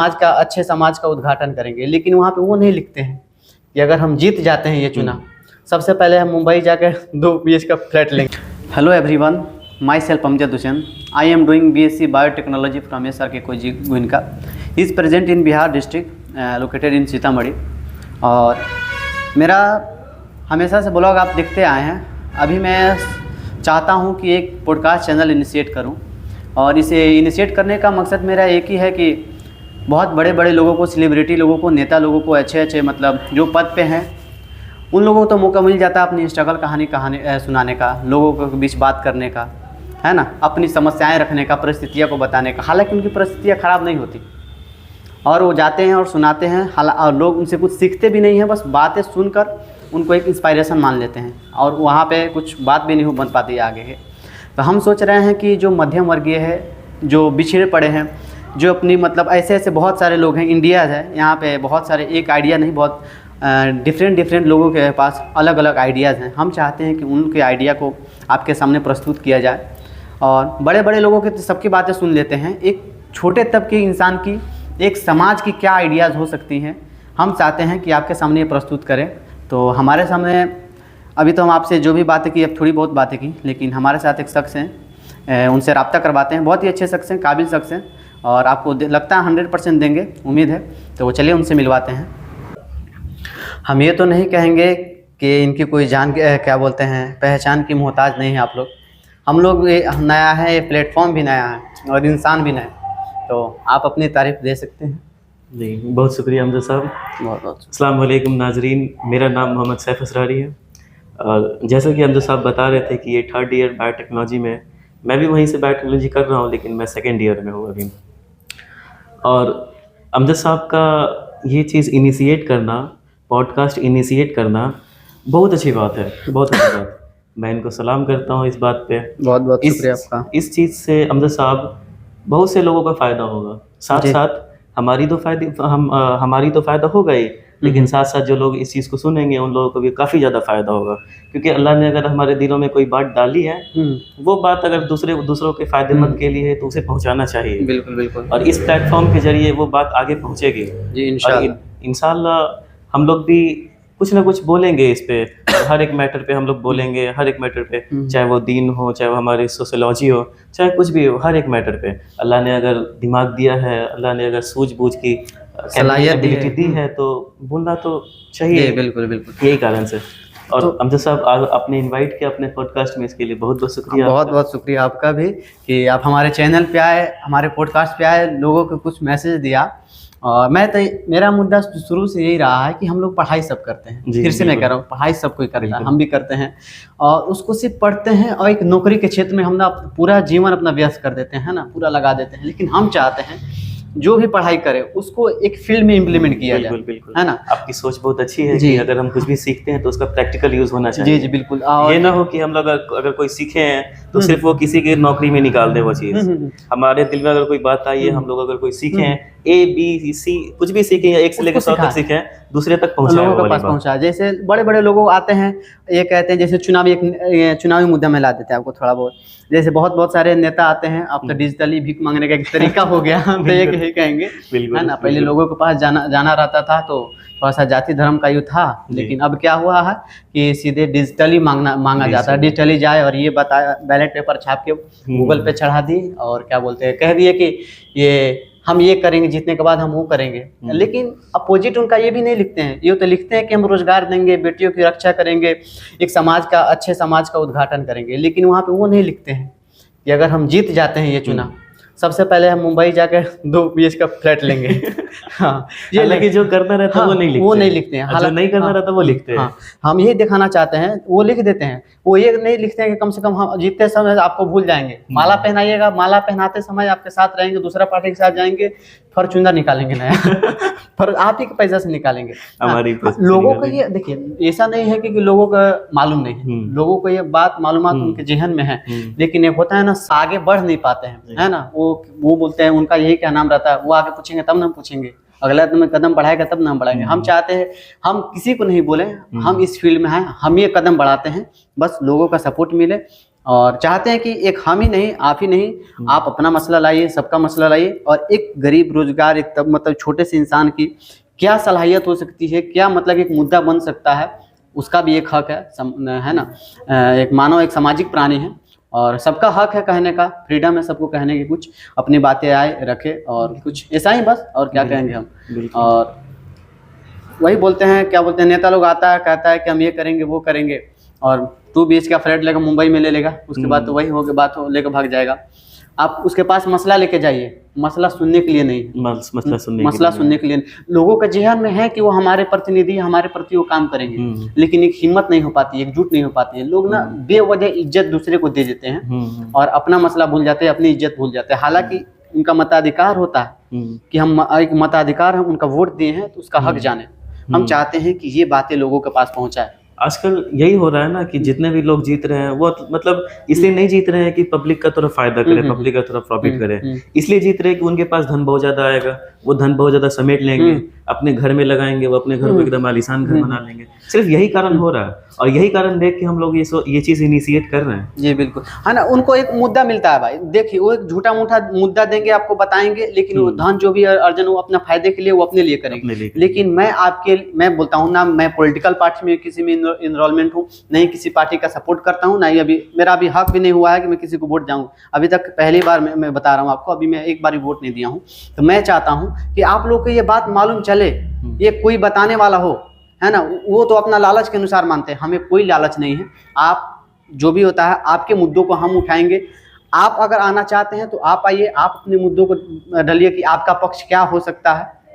समाज का अच्छे समाज का उद्घाटन करेंगे, लेकिन वहाँ पे वो नहीं लिखते हैं कि अगर हम जीत जाते हैं ये चुनाव, सबसे पहले हम मुंबई जाकर 2 BH का फ्लैट लेंगे। Hello everyone, myself Amjad Hussain. I am doing BSc biotechnology from SRK college Goenka. Is present in Bihar district located in Sitamarhi. और मेरा हमेशा से ब्लॉग आप देखते आए हैं। अभी मैं चाहता हूँ कि एक पॉडकास्ट चैनल इनिशिएट करूँ, और इसे इनिशिएट करने का मकसद मेरा एक ही है कि बहुत बड़े बड़े लोगों को, सेलिब्रिटी लोगों को, नेता लोगों को, अच्छे अच्छे मतलब जो पद पे हैं, उन लोगों को तो मौका मिल जाता है अपनी स्ट्रगल कहानी सुनाने का, लोगों के बीच बात करने का, है ना, अपनी समस्याएं रखने का, परिस्थितियां को बताने का। हालांकि उनकी परिस्थितियां ख़राब नहीं होती, और वो जाते हैं और सुनाते हैं, और लोग उनसे कुछ सीखते भी नहीं हैं, बस बातें सुनकर उनको एक इंस्पायरेशन मान लेते हैं, और वहाँ पे कुछ बात भी नहीं बन पाती है आगे के। तो हम सोच रहे हैं कि जो मध्यम वर्गीय है, जो बिछड़े पड़े हैं, जो अपनी मतलब ऐसे ऐसे बहुत सारे लोग हैं, इंडिया है, यहाँ पे बहुत सारे, एक आइडिया नहीं, बहुत डिफरेंट लोगों के पास अलग अलग आइडियाज़ हैं। हम चाहते हैं कि उनके आइडिया को आपके सामने प्रस्तुत किया जाए, और बड़े बड़े लोगों के सबकी बातें सुन लेते हैं, एक छोटे तबके इंसान की, एक समाज की क्या आइडियाज़ हो सकती हैं, हम चाहते हैं कि आपके सामने ये प्रस्तुत करें। तो हमारे सामने अभी तो हम आपसे जो भी बातें की, अब थोड़ी बहुत बातें की, लेकिन हमारे साथ एक शख्स हैं, उनसे रब्ता करवाते हैं। बहुत ही अच्छे शख्स हैं, काबिल शख्स हैं, और आपको लगता है 100% देंगे, उम्मीद है। तो वो चलिए उनसे मिलवाते हैं। हम ये तो नहीं कहेंगे कि इनकी कोई क्या बोलते हैं, पहचान की मोहताज नहीं है आप लोग। हम लोग नया है, ये प्लेटफॉर्म भी नया है, और इंसान भी नया। तो आप अपनी तारीफ़ दे सकते हैं। जी, बहुत शुक्रिया अमजद साहब। बहुत अस्सलाम वालेकुम नाजरीन, मेरा नाम मोहम्मद सैफ असरारी है। जैसा कि अमजद साहब बता रहे थे कि ये 3rd ईयर बायोटेक्नोलॉजी में, मैं भी वहीं से बायोटेक्नोलॉजी कर रहा हूँ, लेकिन मैं 2nd ईयर में हूँ अभी। और अमजद साहब का ये चीज़ इनिशिएट करना, पॉडकास्ट इनिशिएट करना, बहुत अच्छी बात है, बहुत अच्छी बात। मैं इनको सलाम करता हूँ इस बात पे। बहुत बहुत शुक्रिया आपका। इस चीज़ से अमजद साहब बहुत से लोगों का फ़ायदा होगा, साथ साथ हमारी तो फ़ायदा होगा ही, लेकिन साथ साथ जो लोग इस चीज़ को सुनेंगे उन लोगों को भी काफ़ी ज़्यादा फ़ायदा होगा। क्योंकि अल्लाह ने अगर हमारे दिलों में कोई बात डाली है, वो बात अगर दूसरों के फ़ायदेमंद के लिए है, तो उसे पहुंचाना चाहिए। बिल्कुल बिल्कुल। और इस प्लेटफॉर्म के ज़रिए वो बात आगे पहुंचेगी जी, इंशाल्लाह। हम लोग भी कुछ ना कुछ बोलेंगे इस पे, हर एक मैटर पे हम लोग बोलेंगे, हर एक मैटर पे, चाहे वो दीन हो, चाहे वो हमारी सोशोलॉजी हो, चाहे कुछ भी हो, हर एक मैटर पे अल्लाह ने अगर दिमाग दिया है, अल्लाह ने अगर सूझबूझ की सलाहियत दी है, तो बोलना तो चाहिए। बिल्कुल बिल्कुल, यही कारण से। और अमजद साहब, आपने इनवाइट किया अपने पॉडकास्ट में, इसके लिए बहुत बहुत शुक्रिया। बहुत बहुत शुक्रिया आपका भी कि आप हमारे चैनल पे आए, हमारे पॉडकास्ट पे आए, लोगों को कुछ मैसेज दिया। और मेरा मुद्दा शुरू से यही रहा है कि हम लोग पढ़ाई सब करते हैं, फिर से मैं कह रहा हूँ, पढ़ाई सब कोई करता है, हम भी करते हैं, और उसको सिर्फ पढ़ते हैं, और एक नौकरी के क्षेत्र में हम ना पूरा जीवन अपना व्यस्त कर देते हैं ना, पूरा लगा देते हैं। लेकिन हम चाहते हैं जो भी पढ़ाई करे उसको एक फील्ड में इम्प्लीमेंट किया जाए, बिल्कुल, है ना। आपकी सोच बहुत अच्छी है कि अगर हम कुछ भी सीखते हैं तो उसका प्रैक्टिकल यूज होना चाहिए। जी बिल्कुल। ये ना हो कि हम लोग अगर कोई सीखे हैं तो सिर्फ वो किसी की नौकरी में निकाल दे वो चीज़। हमारे दिल में अगर कोई बात आई है, हम लोग अगर कोई सीखे हैं, ABC कुछ भी सीखे, 1 से लेकर 100 तक सीखे, दूसरे तक लोगों के पास पहुंचा। जैसे बड़े बड़े लोग आते हैं, ये कहते हैं, जैसे चुनावी मुद्दा में ला देते हैं आपको थोड़ा बहुत। जैसे बहुत सारे नेता आते हैं, अब तो डिजिटली भीख मांगने का एक तरीका हो गया, हम तो यही कहेंगे, है ना। पहले लोगों के पास जाना रहता था, तो थोड़ा सा जाति धर्म का युद्ध था, लेकिन अब क्या हुआ है कि सीधे डिजिटली मांगा जाता है। डिजिटली जाए और ये बताया, बैलेट पेपर छाप के गूगल पे चढ़ा दी, और क्या बोलते हैं, कह दिए कि ये हम ये करेंगे, जीतने के बाद हम वो करेंगे। लेकिन अपोजिट उनका ये भी नहीं लिखते हैं। ये तो लिखते हैं कि हम रोजगार देंगे, बेटियों की रक्षा करेंगे, एक अच्छे समाज का उद्घाटन करेंगे, लेकिन वहाँ पे वो नहीं लिखते हैं कि अगर हम जीत जाते हैं ये चुनाव, सबसे पहले हम मुंबई जाकर 2 BH का फ्लैट लेंगे। हाँ, ये हालांकि जो करना रहता है वो नहीं लिखते हैं, हालांकि नहीं करना रहता वो लिखते हैं। हाँ, हम यही दिखाना चाहते हैं, वो लिख देते हैं। वो ये नहीं लिखते हैं कि कम से कम हम जीतते समय आपको भूल जाएंगे, माला पहनाइएगा, माला पहनाते समय आपके साथ रहेंगे, दूसरा पार्टी के साथ जाएंगे, फॉर्च्यूनर निकालेंगे नया, पर आप ही के पैसा से निकालेंगे। लोगों को ये देखिए, ऐसा नहीं है कि लोगों को मालूम नहीं है, लोगों को ये बात मालूमात उनके जहन में है, लेकिन एक होता है ना, आगे बढ़ नहीं पाते हैं, है ना। वो बोलते हैं, उनका यही क्या नाम रहता है, वो आगे पूछेंगे तब ना पूछेंगे, अगला कदम बढ़ाएगा तब ना हम बढ़ाएंगे। हम चाहते हैं, हम किसी को नहीं बोले, हम इस फील्ड में हैं, हम ये कदम बढ़ाते हैं, बस लोगों का सपोर्ट मिले, और चाहते हैं कि एक हम ही नहीं, आप ही नहीं, आप अपना मसला लाइए, सबका मसला लाइए, और एक गरीब रोजगार, एक तब मतलब छोटे से इंसान की क्या सलाहियत हो सकती है, क्या मतलब एक मुद्दा बन सकता है, उसका भी एक हक है ना। एक मानव एक सामाजिक प्राणी है और सबका हक है कहने का, फ्रीडम है सबको कहने की, कुछ अपनी बातें आए रखे और कुछ ऐसा ही बस, और क्या कहेंगे हम। और वही बोलते हैं, क्या बोलते हैं, नेता लोग आता है कहता है कि हम ये करेंगे वो करेंगे, और 2 BHK का फ्लैट लेकर मुंबई में ले लेगा, उसके बाद तो वही हो के बात हो लेकर भाग जाएगा। आप उसके पास मसला लेके जाइए, मसला सुनने के लिए नहीं, मसला सुनने के लिए नहीं। लोगों का जेहन में है कि वो हमारे प्रतिनिधि, हमारे प्रति वो काम करेंगे, लेकिन एक हिम्मत नहीं हो पाती, एकजुट नहीं हो पाती है। लोग ना बेवजह इज्जत दूसरे को दे देते हैं और अपना मसला भूल जाते हैं, अपनी इज्जत भूल जाते हैं। हालांकि उनका मताधिकार होता है कि हम एक मताधिकार, हम उनका वोट दिए हैं तो उसका हक जाने। हम चाहते हैं कि ये बातें लोगों के पास पहुंचाए। आजकल यही हो रहा है ना कि जितने भी लोग जीत रहे हैं वो मतलब इसलिए नहीं जीत रहे हैं कि पब्लिक का थोड़ा फायदा करे, पब्लिक का थोड़ा प्रॉफिट करे, इसलिए जीत रहे हैं कि उनके पास धन बहुत ज्यादा आएगा, वो धन बहुत ज्यादा समेट लेंगे, अपने घर में लगाएंगे, वो अपने घर को एकदम आलीशान घर बना लेंगे। सिर्फ यही कारण हो रहा है और यही कारण देख के हम लोग ये चीज इनिशिएट कर रहे हैं। जी बिल्कुल, है ना। उनको एक मुद्दा मिलता है भाई, देखिए वो एक झूठा मूठा मुद्दा देंगे आपको, बताएंगे, लेकिन वो धन जो भी अर्जन वो अपना फायदे के लिए वो अपने लिए करेंगे। लेकिन मैं बोलता हूँ ना, मैं पॉलिटिकल पार्टी में किसी में इन्वॉल्वमेंट हूँ नहीं, किसी पार्टी का सपोर्ट करता हूँ, नहीं अभी मेरा अभी हक भी नहीं हुआ है कि मैं किसी को वोट जाऊँ। अभी तक पहली बार मैं बता रहा हूँ आपको, अभी मैं एक बार भी वोट नहीं दिया हूँ। तो मैं चाहता हूँ कि आप लोग को ये बात मालूम चले, ये कोई बताने वाला हो, है ना, वो तो अपना लालच के अनुसार मानते हैं, हमें कोई लालच नहीं है। आप जो भी होता है, आपके मुद्दों को हम उठाएंगे। आप अगर आना चाहते हैं तो आप आइए, आप अपने मुद्दों को डालिए कि आपका पक्ष क्या हो सकता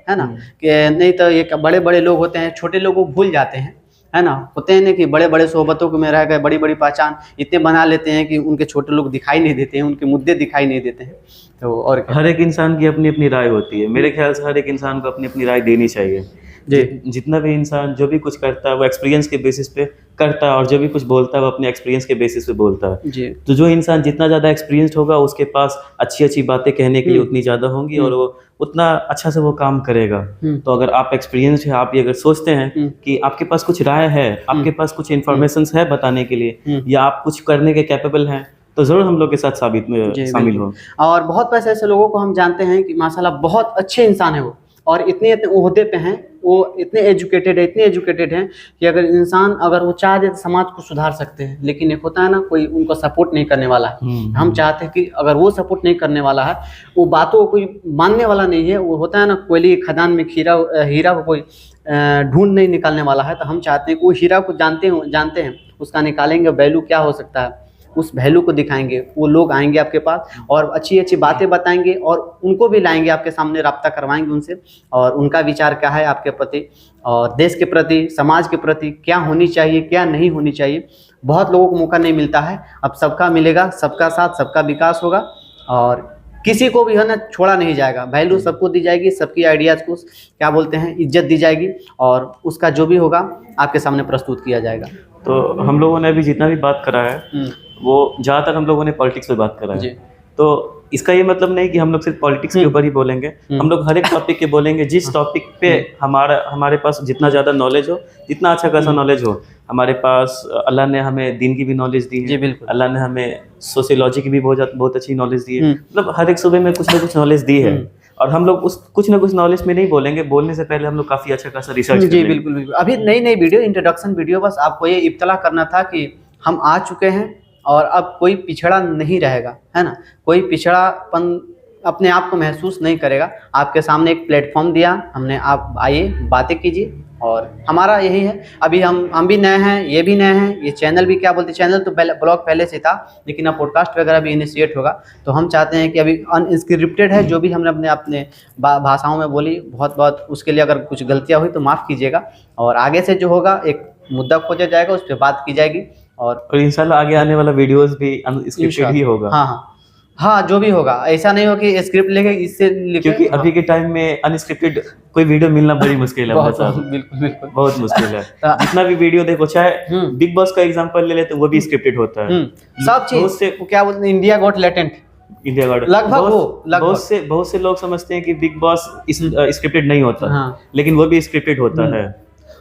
है ना। कि नहीं तो ये बड़े बड़े लोग होते हैं, छोटे लोगों को भूल जाते हैं, है ना। होते हैं ना कि बड़े बड़े सोहबतों में रह गए, बड़ी बड़ी पहचान इतने बना लेते हैं कि उनके छोटे लोग दिखाई नहीं देते हैं, उनके मुद्दे दिखाई नहीं देते हैं। तो और हर एक इंसान की अपनी अपनी राय होती है, मेरे ख्याल से हर एक इंसान को अपनी अपनी राय देनी चाहिए। जितना भी इंसान जो भी कुछ करता है वो एक्सपीरियंस के बेसिस पे करता है, और जो भी कुछ बोलता है वो अपने एक्सपीरियंस के बेसिस पे बोलता है। तो जो इंसान जितना ज़्यादा एक्सपीरियंस्ड होगा उसके पास अच्छी अच्छी बातें कहने के लिए उतनी ज़्यादा होंगी और वो उतना अच्छा से वो काम करेगा। तो अगर आप एक्सपीरियंस्ड है, आप ये अगर सोचते हैं कि आपके पास कुछ राय है, आपके पास कुछ इन्फॉर्मेशन है बताने के लिए, या आप कुछ करने के कैपेबल हैं, तो जरूर हम लोग के साथ शामिल हो। और बहुत पैसे ऐसे लोगों को हम जानते हैं कि माशाल्लाह बहुत अच्छे इंसान है वो, और इतने ओहदे पे हैं, वो इतने एजुकेटेड हैं कि अगर वो चाह दे तो समाज को सुधार सकते हैं। लेकिन एक होता है ना, कोई उनको सपोर्ट नहीं करने वाला है। हम चाहते हैं कि अगर वो सपोर्ट नहीं करने वाला है, वो बातों को कोई मानने वाला नहीं है, वो होता है ना कोयले की खदान में हीरा को कोई ढूंढ नहीं निकालने वाला है। तो हम चाहते हैं कि वो हीरा को जानते हैं, उसका निकालेंगे वैल्यू क्या हो सकता है, उस वैल्यू को दिखाएंगे। वो लोग आएंगे आपके पास और अच्छी अच्छी बातें बताएंगे, और उनको भी लाएंगे आपके सामने, राब्ता करवाएंगे उनसे, और उनका विचार क्या है आपके प्रति और देश के प्रति, समाज के प्रति क्या होनी चाहिए, क्या नहीं होनी चाहिए। बहुत लोगों को मौका नहीं मिलता है, अब सबका मिलेगा, सबका साथ, सबका विकास होगा, और किसी को भी है ना छोड़ा नहीं जाएगा। वैल्यू सबको दी जाएगी, सबकी आइडियाज़ को क्या बोलते हैं इज्जत दी जाएगी, और उसका जो भी होगा आपके सामने प्रस्तुत किया जाएगा। तो हम लोगों ने अभी जितना भी बात करा है वो ज़्यादातर हम लोगों ने पॉलिटिक्स पे बात करा है। तो इसका ये मतलब नहीं कि हम लोग सिर्फ पॉलिटिक्स के ऊपर ही बोलेंगे, हम लोग हर एक टॉपिक के बोलेंगे। जिस टॉपिक पे हमारे पास जितना ज़्यादा नॉलेज हो, जितना अच्छा खासा नॉलेज हो, हमारे पास अल्लाह ने हमें दीन की भी नॉलेज दी है, अल्लाह ने हमें सोशियोलॉजी की भी बहुत अच्छी नॉलेज दी है। मतलब हर एक सूबे में कुछ ना कुछ नॉलेज दी है, और हम लोग उस कुछ ना कुछ नॉलेज में नहीं बोलेंगे, बोलने से पहले हम लोग काफ़ी अच्छा खासा रिसर्च जी बिल्कुल। अभी नई वीडियो, इंट्रोडक्शन वीडियो, बस आपको ये इत्तला करना था कि हम आ चुके हैं और अब कोई पिछड़ा नहीं रहेगा, है ना। कोई पिछड़ापन अपने आप को महसूस नहीं करेगा। आपके सामने एक प्लेटफॉर्म दिया हमने, आप आइए, बातें कीजिए, और हमारा यही है। अभी हम भी नए हैं, ये भी नए हैं, ये चैनल भी क्या बोलते हैं, चैनल तो ब्लॉग पहले से था, लेकिन अब पॉडकास्ट वगैरह भी इनिशिएट होगा। तो हम चाहते हैं कि अभी अनस्क्रिप्टेड है, जो भी हमने अपने भाषाओं में बोली, बहुत उसके लिए अगर कुछ गलतियाँ हुई तो माफ़ कीजिएगा। और आगे से जो होगा एक मुद्दा खोजा जाएगा, उस पर बात की जाएगी, और इंशाल्लाह आगे आने वाला वीडियोस भी अनस्क्रिप्टेड ही होगा। हाँ, जो भी होगा, ऐसा नहीं हो कि स्क्रिप्ट लेके इससे लिखे, क्योंकि अभी के टाइम में अनस्क्रिप्टेड कोई वीडियो मिलना बड़ी मुश्किल है। बिल्कुल बहुत मुश्किल है। जितना भी वीडियो देखो, चाहे बिग बॉस का एग्जांपल ले लेते हैं, वो भी स्क्रिप्टेड होता है। सब चीज क्या बोलते हैं, इंडिया गॉट लेटेंट, लगभग बहुत से लोग समझते हैं कि बिग बॉस स्क्रिप्टेड नहीं होता, लेकिन वो भी स्क्रिप्टेड होता है।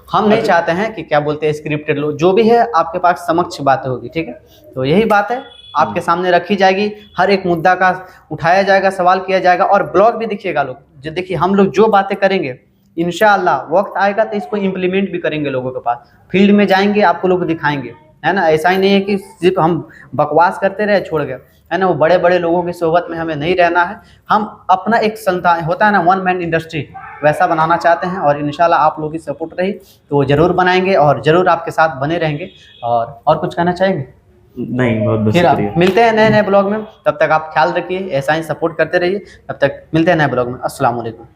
हम नहीं चाहते हैं कि क्या बोलते हैं स्क्रिप्टेड लो, जो भी है आपके पास समक्ष बातें होगी, ठीक है। तो यही बात है, आपके सामने रखी जाएगी, हर एक मुद्दा का उठाया जाएगा, सवाल किया जाएगा। और ब्लॉग भी देखिएगा लोग, जो देखिए हम लोग जो बातें करेंगे इंशाअल्लाह वक्त आएगा तो इसको इम्प्लीमेंट भी करेंगे, लोगों के पास फील्ड में जाएंगे, आपको लोग दिखाएंगे, है ना। ऐसा ही नहीं है कि सिर्फ हम बकवास करते रहे छोड़ गए, है ना। वो बड़े बड़े लोगों की सोहबत में हमें नहीं रहना है, हम अपना एक संतान होता है ना, वन मैन इंडस्ट्री, वैसा बनाना चाहते हैं। और इंशाल्लाह आप लोगों की सपोर्ट रही तो ज़रूर बनाएंगे और ज़रूर आपके साथ बने रहेंगे। और कुछ कहना चाहेंगे? नहीं, बहुत बहुत फिर शुक्रिया। मिलते हैं नए नए ब्लॉग में, तब तक आप ख्याल रखिए, ऐसा ही सपोर्ट करते रहिए। तब तक मिलते हैं नए ब्लॉग में। अस्सलाम वालेकुम।